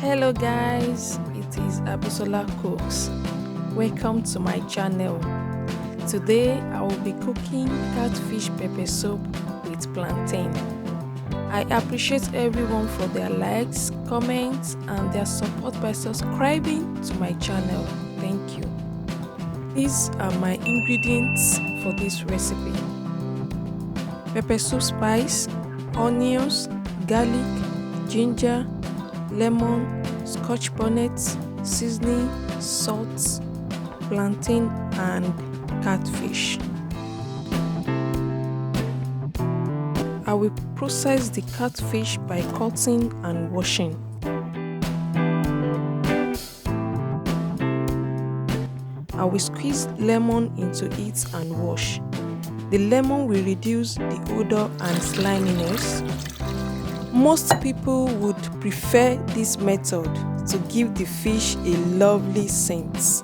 Hello guys, it is Abisola Cooks. Welcome to my channel. Today I will be cooking catfish pepper soup with plantain. I appreciate everyone for their likes, comments and their support by subscribing to my channel. Thank you. These are my ingredients for this recipe: pepper soup spice, onions, garlic, ginger, lemon, Scotch bonnet, seasoning, salt, plantain and catfish. I will process the catfish by cutting and washing. I will squeeze lemon into it and wash. The lemon will reduce the odor and sliminess. Most people would prefer this method to give the fish a lovely scent.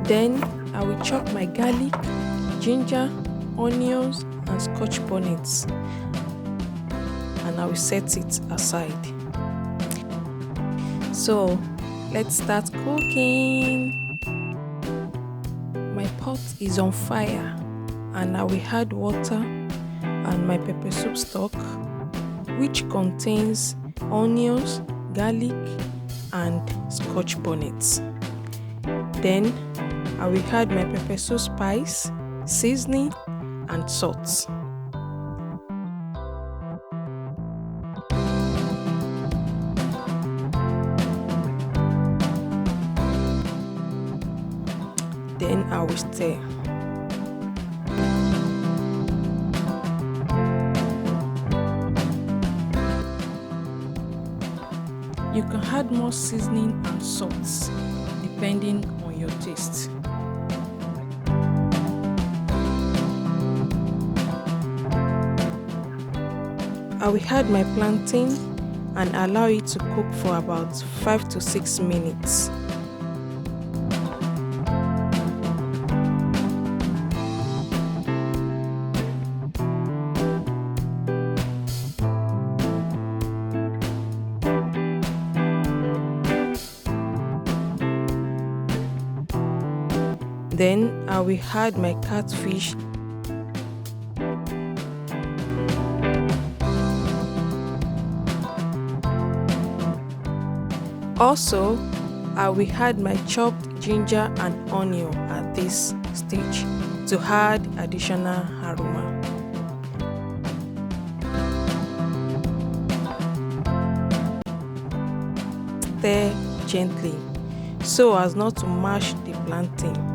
Then I will chop my garlic, ginger, onions and Scotch bonnets, and I will set it aside. So let's start cooking. My pot is on fire and I will add water and my pepper soup stock, which contains onions, garlic and Scotch bonnets. Then I will add my pepper soup spice, seasoning and salt. Then I will stir. You can add more seasoning and salt depending on your taste. I will add my plantain and allow it to cook for about 5 to 6 minutes. Then I will add my catfish. Also, I will add my chopped ginger and onion at this stage to add additional aroma. Stir gently so as not to mash the plantain.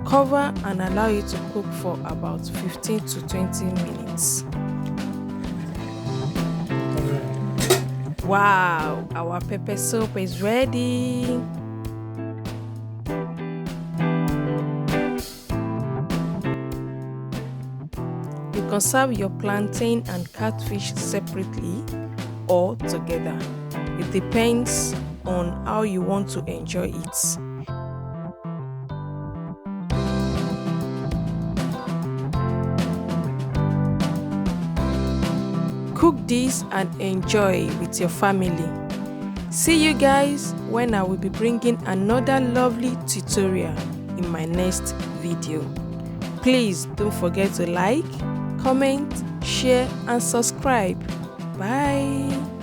Cover and allow it to cook for about 15 to 20 minutes. Wow, our pepper soup is ready. You can serve your plantain and catfish separately or together. It depends on how you want to enjoy it. Cook this and enjoy with your family. See you guys when I will be bringing another lovely tutorial in my next video. Please don't forget to like, comment, share and subscribe. Bye.